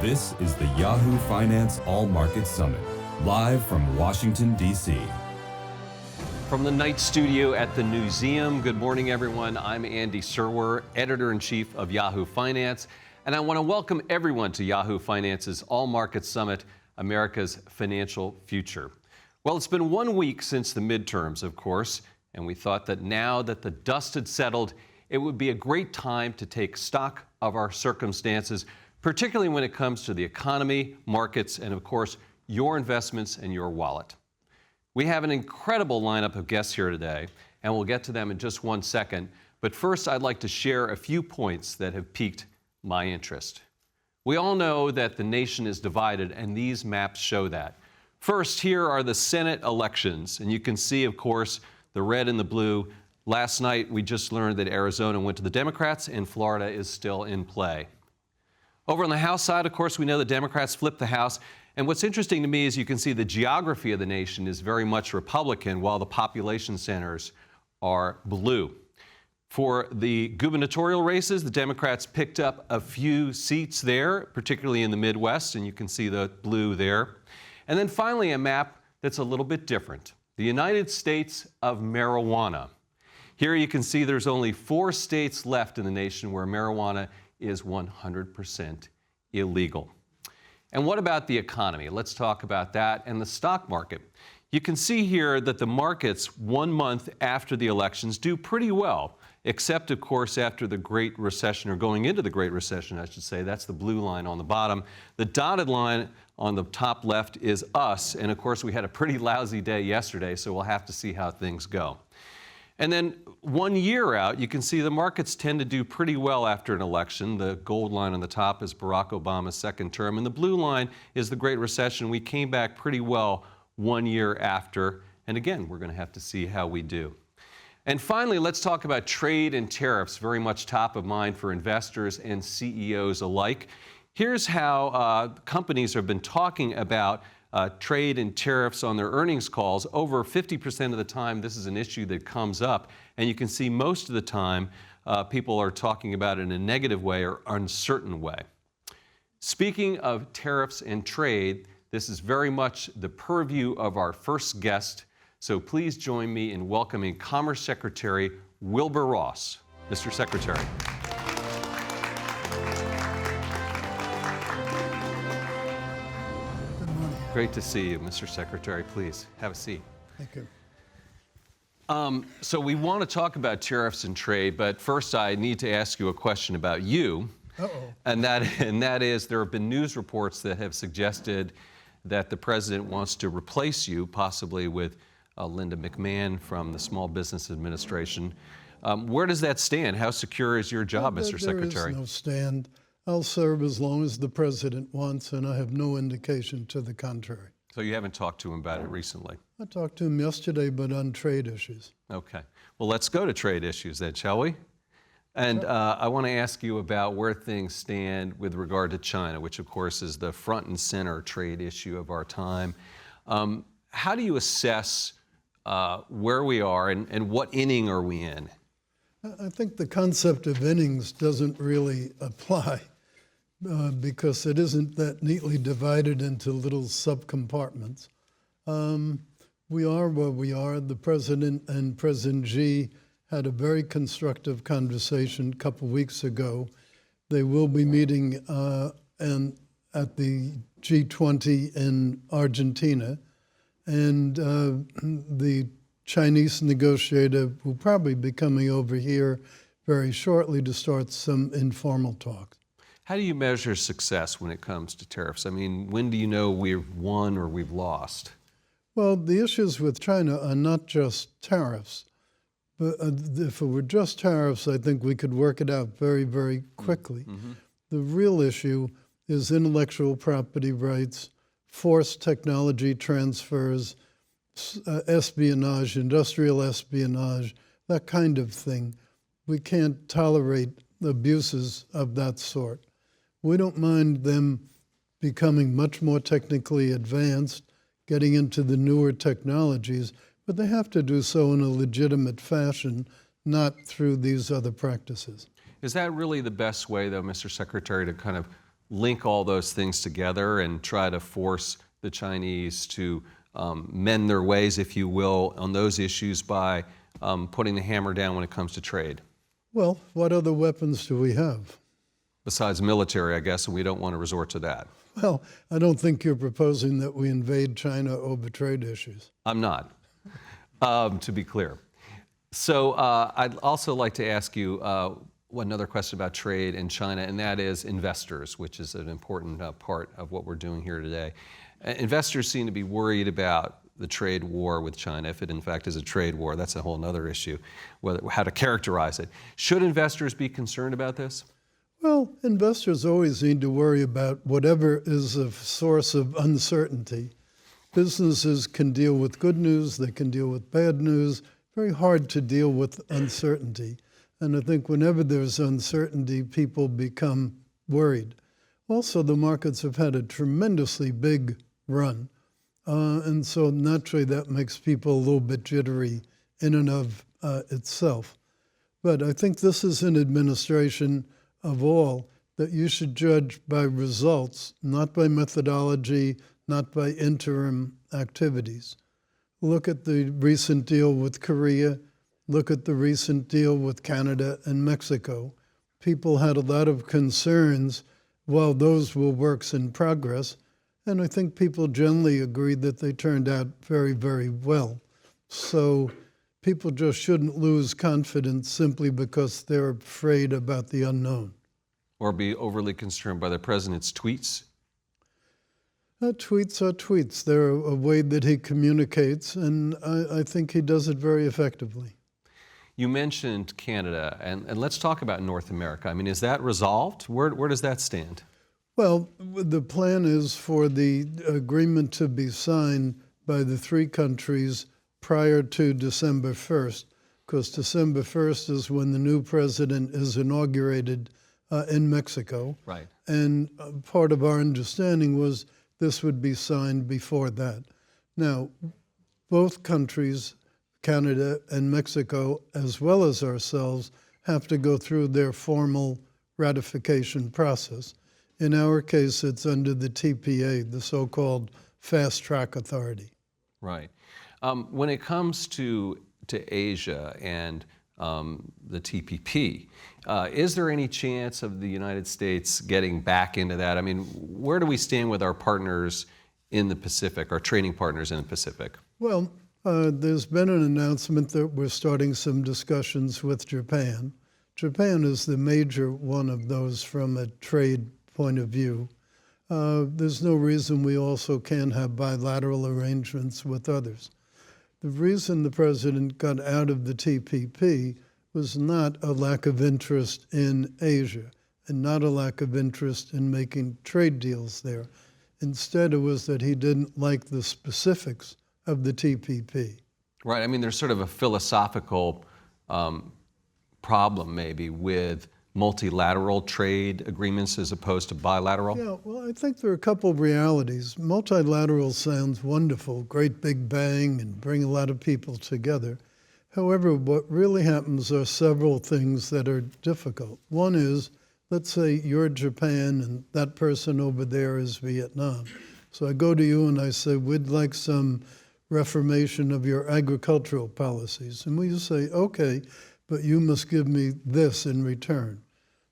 This is the Yahoo Finance All Markets Summit, live from Washington, D.C. From the night studio at the Newseum, good morning, everyone. I'm Andy Serwer, Editor-in-Chief of Yahoo Finance, and I want to welcome everyone to Yahoo Finance's All Markets Summit, America's Financial Future. Well, it's been 1 week since the midterms, of course, and we thought that now that the dust had settled, it would be a great time to take stock of our circumstances, particularly when it comes to the economy, markets, and of course, your investments and your wallet. We have an incredible lineup of guests here today, and we'll get to them in just 1 second. But first, I'd like to share a few points that have piqued my interest. We all know that the nation is divided, and these maps show that. First, here are the Senate elections, and you can see, of course, the red and the blue. Last night, we just learned that Arizona went to the Democrats, and Florida is still in play. Over on the House side, of course, we know the Democrats flipped the House. And what's interesting to me is you can see the geography of the nation is very much Republican, while the population centers are blue. For the gubernatorial races, the Democrats picked up a few seats there, particularly in the Midwest, and you can see the blue there. And then finally, a map that's a little bit different. The United States of marijuana. Here you can see there's only 4 states left in the nation where marijuana is 100% illegal. And what about the economy? Let's talk about that and the stock market. You can see here that the markets 1 month after the elections do pretty well, except, of course, after the Great Recession, or going into the Great Recession, I should say. That's the blue line on the bottom. The dotted line on the top left is us. And, of course, we had a pretty lousy day yesterday, so we'll have to see how things go. And then 1 year out, you can see the markets tend to do pretty well after an election. The gold line on the top is Barack Obama's second term, and the blue line is the Great Recession. We came back pretty well 1 year after, and again, we're going to have to see how we do. And finally, let's talk about trade and tariffs, very much top of mind for investors and CEOs alike. Here's how companies have been talking about trade and tariffs on their earnings calls. Over 50% of the time, this is an issue that comes up. And you can see most of the time, people are talking about it in a negative way or uncertain way. Speaking of tariffs and trade, this is very much the purview of our first guest. So please join me in welcoming Commerce Secretary Wilbur Ross. Mr. Secretary. Great to see you, Mr. Secretary. Please have a seat. Thank you. So we want to talk about tariffs and trade, but first I need to ask you a question about you. Uh-oh. And that is, there have been news reports that have suggested that the president wants to replace you, possibly with Linda McMahon from the Small Business Administration. Where does that stand? How secure is your job, Mr. Secretary? There is no stand. I'll serve as long as the president wants, and I have no indication to the contrary. So you haven't talked to him about it recently? I talked to him yesterday, but on trade issues. Okay. Well, let's go to trade issues then, shall we? And I want to ask you about where things stand with regard to China, which, of course, is the front and center trade issue of our time. How do you assess where we are and what inning are we in? I think the concept of innings doesn't really apply. Because it isn't that neatly divided into little subcompartments. We are where we are. The president and President Xi had a very constructive conversation a couple weeks ago. They will be meeting at the G20 in Argentina, and the Chinese negotiator will probably be coming over here very shortly to start some informal talks. How do you measure success when it comes to tariffs? I mean, when do you know we've won or we've lost? Well, the issues with China are not just tariffs. But if it were just tariffs, I think we could work it out very, very quickly. Mm-hmm. The real issue is intellectual property rights, forced technology transfers, espionage, industrial espionage, that kind of thing. We can't tolerate abuses of that sort. We don't mind them becoming much more technically advanced, getting into the newer technologies, but they have to do so in a legitimate fashion, not through these other practices. Is that really the best way, though, Mr. Secretary, to kind of link all those things together and try to force the Chinese to mend their ways, if you will, on those issues by putting the hammer down when it comes to trade? Well, what other weapons do we have? Besides military, I guess, and we don't want to resort to that. Well, I don't think you're proposing that we invade China over trade issues. I'm not, to be clear. So I'd also like to ask you another question about trade in China, and that is investors, which is an important part of what we're doing here today. Investors seem to be worried about the trade war with China, if it in fact is a trade war. That's a whole other issue, how to characterize it. Should investors be concerned about this? Well, investors always need to worry about whatever is a source of uncertainty. Businesses can deal with good news, they can deal with bad news. Very hard to deal with uncertainty. And I think whenever there's uncertainty, people become worried. Also, the markets have had a tremendously big run. And so naturally that makes people a little bit jittery in and of itself. But I think this is an administration of all that you should judge by results, not by methodology, not by interim activities. Look at the recent deal with Korea. Look at the recent deal with Canada and Mexico. People had a lot of concerns while those were works in progress. And I think people generally agreed that they turned out very, very well. So people just shouldn't lose confidence simply because they're afraid about the unknown. Or be overly concerned by the president's tweets? Tweets are tweets. They're a way that he communicates, and I think he does it very effectively. You mentioned Canada, and let's talk about North America. I mean, is that resolved? Where does that stand? Well, the plan is for the agreement to be signed by the three countries prior to December 1st, because December 1st is when the new president is inaugurated in Mexico. Right. And part of our understanding was this would be signed before that. Now, both countries, Canada and Mexico, as well as ourselves, have to go through their formal ratification process. In our case, it's under the TPA, the so-called Fast Track Authority. Right. When it comes to Asia and the TPP, is there any chance of the United States getting back into that? I mean, where do we stand with our partners in the Pacific, our trading partners in the Pacific? Well, there's been an announcement that we're starting some discussions with Japan. Japan is the major one of those from a trade point of view. There's no reason we also can't have bilateral arrangements with others. The reason the president got out of the TPP was not a lack of interest in Asia and not a lack of interest in making trade deals there. Instead, it was that he didn't like the specifics of the TPP. Right. I mean, there's sort of a philosophical problem maybe with multilateral trade agreements as opposed to bilateral? Yeah, well, I think there are a couple of realities. Multilateral sounds wonderful, great big bang, and bring a lot of people together. However, what really happens are several things that are difficult. One is, let's say you're Japan and that person over there is Vietnam. So I go to you and I say, we'd like some reformation of your agricultural policies. And we say, okay, but you must give me this in return.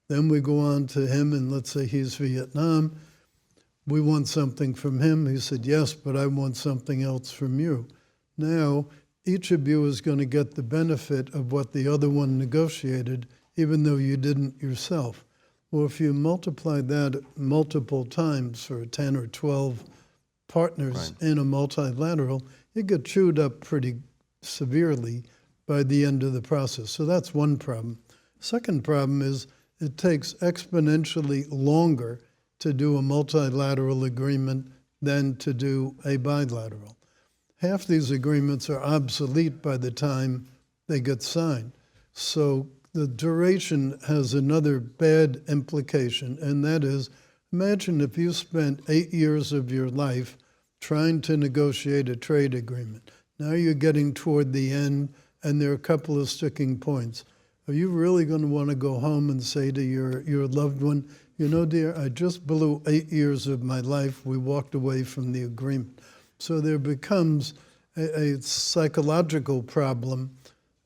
Then we go on to him, and let's say he's Vietnam. We want something from him. He said, yes, but I want something else from you. Now, each of you is going to get the benefit of what the other one negotiated, even though you didn't yourself. Well, if you multiply that multiple times for 10 or 12 partners in a multilateral, you get chewed up pretty severely by the end of the process. So that's one problem. Second problem is it takes exponentially longer to do a multilateral agreement than to do a bilateral. Half these agreements are obsolete by the time they get signed. So the duration has another bad implication, and that is, imagine if you spent 8 years of your life trying to negotiate a trade agreement. Now you're getting toward the end, and there are a couple of sticking points. Are you really going to want to go home and say to your loved one, you know, dear, I just blew 8 years of my life. We walked away from the agreement. So there becomes a psychological problem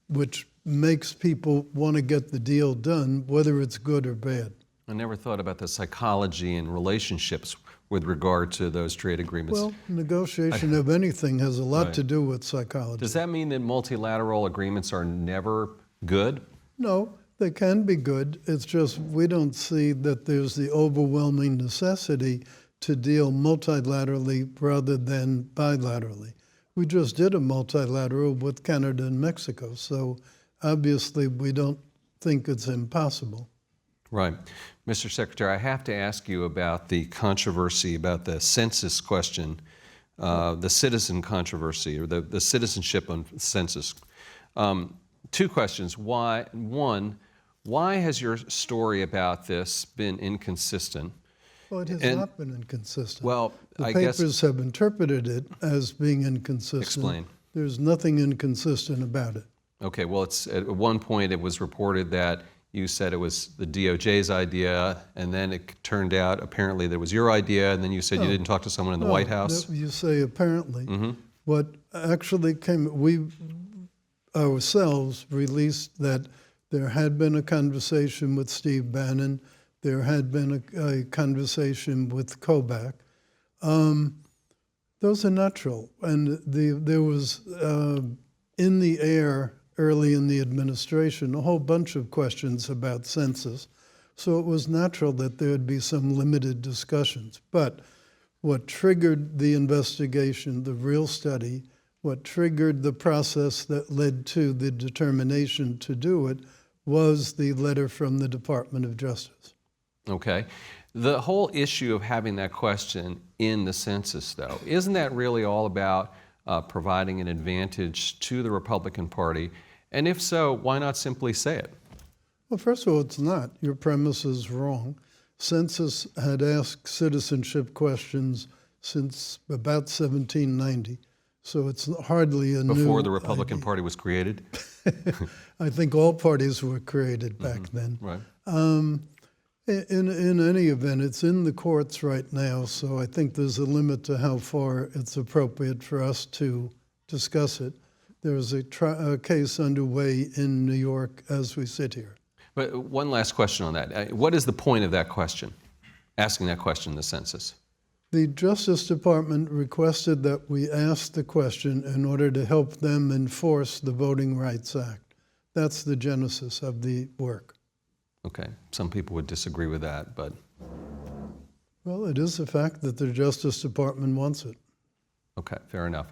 which makes people want to get the deal done, whether it's good or bad. I never thought about the psychology and relationships with regard to those trade agreements. Well, negotiation of anything has a lot to do with psychology. Does that mean that multilateral agreements are never good? No, they can be good. It's just we don't see that there's the overwhelming necessity to deal multilaterally rather than bilaterally. We just did a multilateral with Canada and Mexico, so obviously we don't think it's impossible. Right. Mr. Secretary, I have to ask you about the controversy about the census question, the citizen controversy, or the citizenship on census. Two questions. One, why has your story about this been inconsistent? Well, it has not been inconsistent. Well, the papers have interpreted it as being inconsistent. Explain. There's nothing inconsistent about it. Okay, well, at one point it was reported that you said it was the DOJ's idea, and then it turned out apparently that it was your idea, and then you said you didn't talk to someone in the White House. You say apparently. Mm-hmm. What actually we ourselves released that there had been a conversation with Steve Bannon, there had been a conversation with Kobach. Those are natural, and there was in the air early in the administration a whole bunch of questions about census, so it was natural that there would be some limited discussions. But what triggered the investigation, the real study, what triggered the process that led to the determination to do it was the letter from the Department of Justice. Okay. The whole issue of having that question in the census, though, isn't that really all about providing an advantage to the Republican Party? And if so, why not simply say it? Well, first of all, it's not. Your premise is wrong. Census had asked citizenship questions since about 1790, so it's hardly a new Before the Republican Party was created? I think all parties were created back then. Right. In any event, it's in the courts right now, so I think there's a limit to how far it's appropriate for us to discuss it. There's a case underway in New York as we sit here. But one last question on that. What is the point of that question, asking that question in the census? The Justice Department requested that we ask the question in order to help them enforce the Voting Rights Act. That's the genesis of the work. Okay. Some people would disagree with that, but... Well, it is a fact that the Justice Department wants it. Okay, fair enough.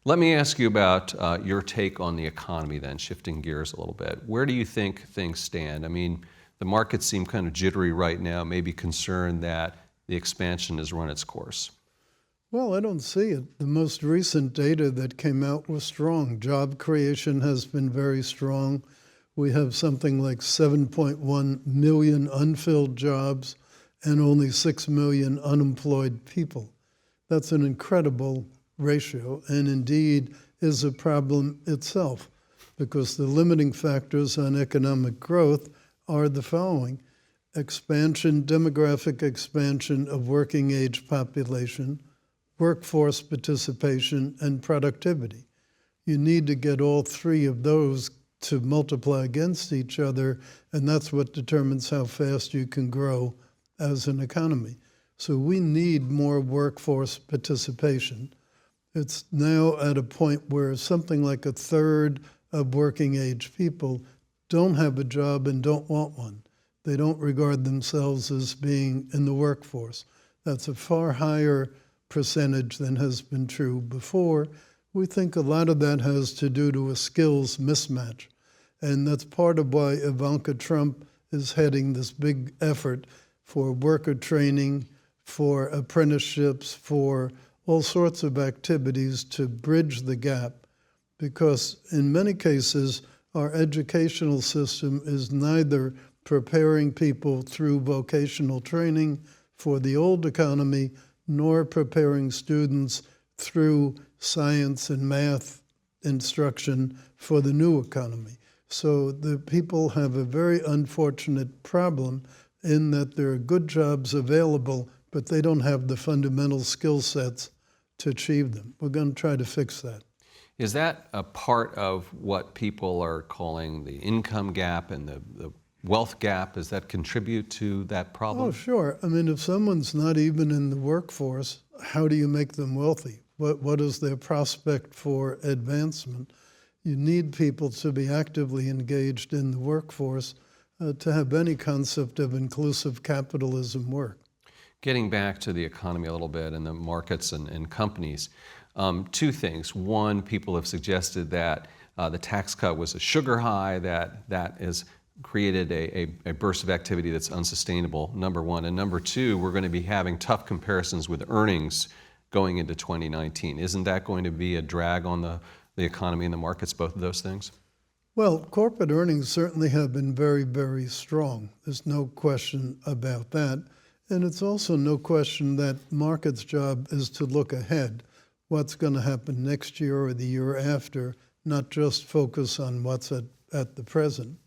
Let me ask you about your take on the economy then, shifting gears a little bit. Where do you think things stand? I mean, the markets seem kind of jittery right now, maybe concerned that the expansion has run its course. Well, I don't see it. The most recent data that came out was strong. Job creation has been very strong. We have something like 7.1 million unfilled jobs and only 6 million unemployed people. That's an incredible ratio, and indeed is a problem itself, because the limiting factors on economic growth are the following: demographic expansion of working age population, workforce participation, and productivity. You need to get all three of those to multiply against each other, and that's what determines how fast you can grow as an economy. So we need more workforce participation. It's now at a point where something like a third of working age people don't have a job and don't want one. They don't regard themselves as being in the workforce. That's a far higher percentage than has been true before. We think a lot of that has to do to a skills mismatch. And that's part of why Ivanka Trump is heading this big effort for worker training, for apprenticeships, for all sorts of activities to bridge the gap. Because in many cases, our educational system is neither preparing people through vocational training for the old economy, nor preparing students through science and math instruction for the new economy. So the people have a very unfortunate problem in that there are good jobs available, but they don't have the fundamental skill sets to achieve them. We're going to try to fix that. Is that a part of what people are calling the income gap and the wealth gap? Does that contribute to that problem? Oh, sure. I mean, if someone's not even in the workforce, how do you make them wealthy? What is their prospect for advancement? You need people to be actively engaged in the workforce to have any concept of inclusive capitalism work. Getting back to the economy a little bit and the markets and companies, two things. One, people have suggested that the tax cut was a sugar high, that has created a burst of activity that's unsustainable, number one. And number two, we're going to be having tough comparisons with earnings going into 2019. Isn't that going to be a drag on the economy and the markets, both of those things? Well, corporate earnings certainly have been very, very strong. There's no question about that. And it's also no question that markets' job is to look ahead, what's going to happen next year or the year after, not just focus on what's at the present.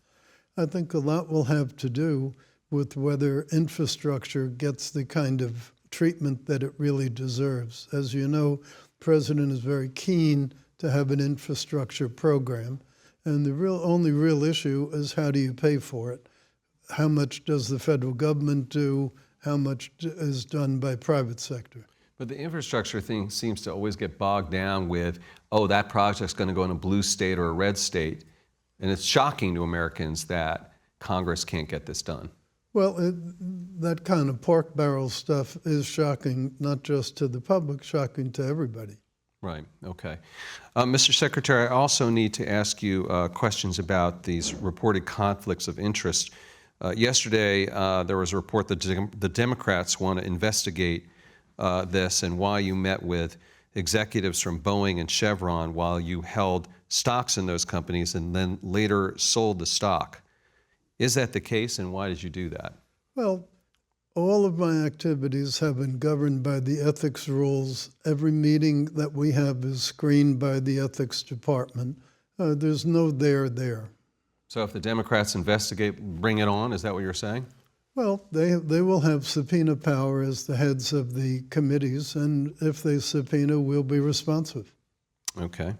I think a lot will have to do with whether infrastructure gets the kind of treatment that it really deserves. As you know, the president is very keen to have an infrastructure program, and the only real issue is how do you pay for it? How much does the federal government do? How much is done by private sector? But the infrastructure thing seems to always get bogged down with, oh, that project's going to go in a blue state or a red state. And it's shocking to Americans that Congress can't get this done. Well, that kind of pork barrel stuff is shocking, not just to the public, shocking to everybody. Right, okay. Mr. Secretary, I also need to ask you questions about these reported conflicts of interest. Yesterday, there was a report that the Democrats want to investigate this and why you met with executives from Boeing and Chevron while you held stocks in those companies and then later sold the stock. Is that the case, and why did you do that? Well, all of my activities have been governed by the ethics rules. Every meeting that we have is screened by the ethics department. There's no there. So if the Democrats investigate, bring it on, is that what you're saying? Well, they will have subpoena power as the heads of the committees, and if they subpoena, we'll be responsive. Okay.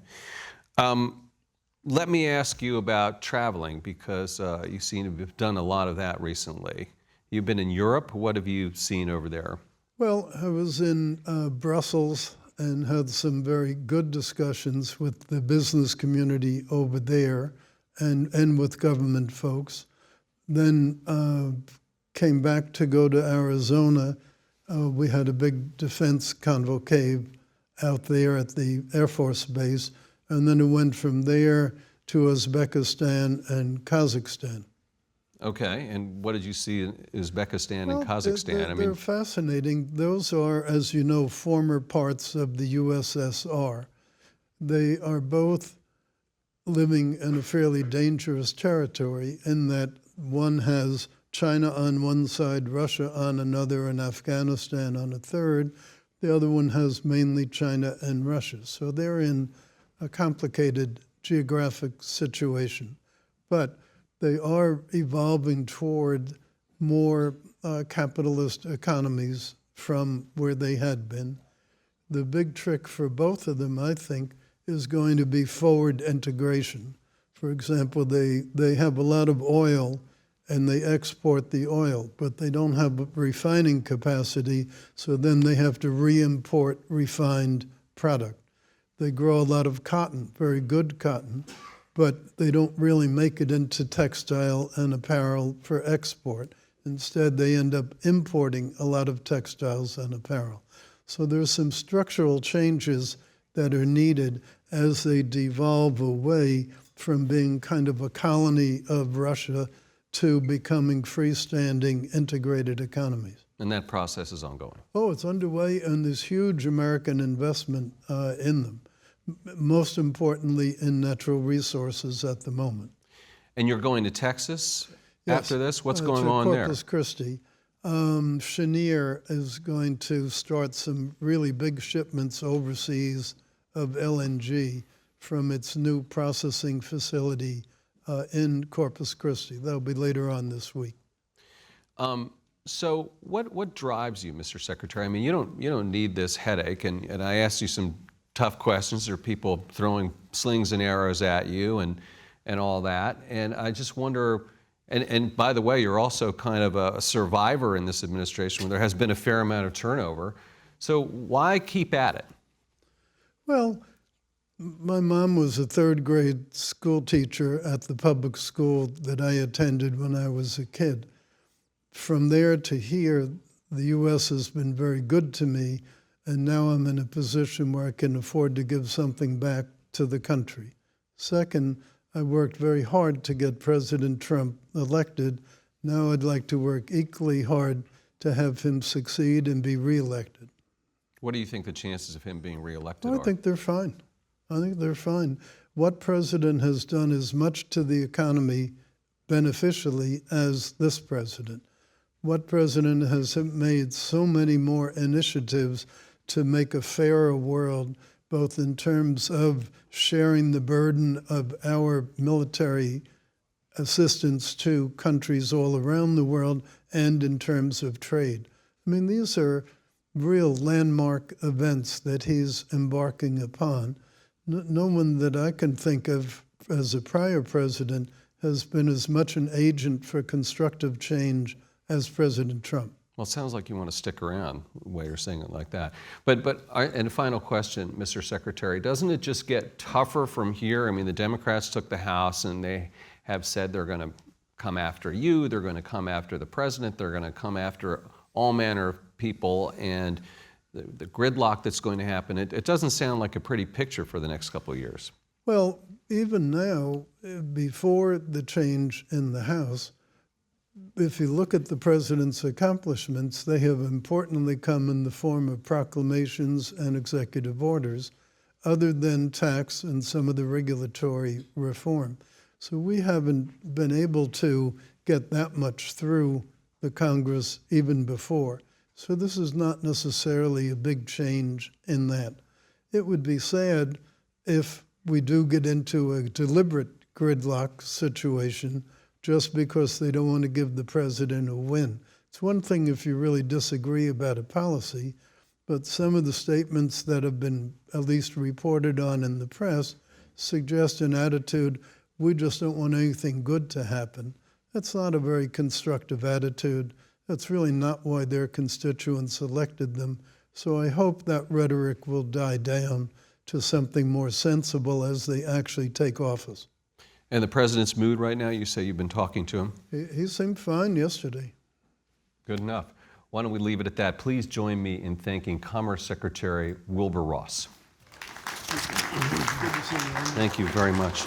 Let me ask you about traveling, because you seem to have done a lot of that recently. You've been in Europe. What have you seen over there? Well, I was in Brussels and had some very good discussions with the business community over there and with government folks. Then came back to go to Arizona. We had a big defense convocation out there at the Air Force Base, and then it went from there to Uzbekistan and Kazakhstan. Okay, and what did you see in Uzbekistan and Kazakhstan? They're fascinating. Those are, as you know, former parts of the USSR. They are both living in a fairly dangerous territory in that one has China on one side, Russia on another, and Afghanistan on a third. The other one has mainly China and Russia. So they're in a complicated geographic situation. But they are evolving toward more capitalist economies from where they had been. The big trick for both of them, I think, is going to be forward integration. For example, they have a lot of oil and they export the oil, but they don't have refining capacity, so then they have to re-import refined product. They grow a lot of cotton, very good cotton, but they don't really make it into textile and apparel for export. Instead, they end up importing a lot of textiles and apparel. So there's some structural changes that are needed as they devolve away from being kind of a colony of Russia to becoming freestanding integrated economies. And that process is ongoing. Oh, it's underway, and there's huge American investment in them. Most importantly, in natural resources at the moment. And you're going to Texas after this? What's going to on there? Corpus Christi. Cheniere is going to start some really big shipments overseas of LNG from its new processing facility in Corpus Christi. That'll be later on this week. So what drives you, Mr. Secretary? I mean, you don't need this headache, and I asked you some tough questions. There are people throwing slings and arrows at you and all that, and I just wonder. And by the way, you're also kind of a survivor in this administration where there has been a fair amount of turnover. So why keep at it? Well, my mom was a third grade school teacher at the public school that I attended when I was a kid. From there to here, the U.S. has been very good to me, and now I'm in a position where I can afford to give something back to the country. Second, I worked very hard to get President Trump elected. Now I'd like to work equally hard to have him succeed and be reelected. What do you think the chances of him being reelected are? I think they're fine. I think they're fine. What president has done as much to the economy beneficially as this president? What president has made so many more initiatives to make a fairer world, both in terms of sharing the burden of our military assistance to countries all around the world and in terms of trade? I mean, these are real landmark events that he's embarking upon. No one that I can think of as a prior president has been as much an agent for constructive change as President Trump. Well, it sounds like you want to stick around, the way you're saying it like that. And a final question, Mr. Secretary, doesn't it just get tougher from here? I mean, the Democrats took the House and they have said they're going to come after you, they're going to come after the president, they're going to come after all manner of people, and the gridlock that's going to happen, it doesn't sound like a pretty picture for the next couple of years. Well, even now, before the change in the House, if you look at the president's accomplishments, they have importantly come in the form of proclamations and executive orders, other than tax and some of the regulatory reform. So we haven't been able to get that much through the Congress even before. So this is not necessarily a big change in that. It would be sad if we do get into a deliberate gridlock situation just because they don't want to give the president a win. It's one thing if you really disagree about a policy, but some of the statements that have been at least reported on in the press suggest an attitude, we just don't want anything good to happen. That's not a very constructive attitude. That's really not why their constituents elected them. So I hope that rhetoric will die down to something more sensible as they actually take office. And the president's mood right now, you say you've been talking to him? He seemed fine yesterday. Good enough. Why don't we leave it at that? Please join me in thanking Commerce Secretary Wilbur Ross. Good to see you. Thank you very much.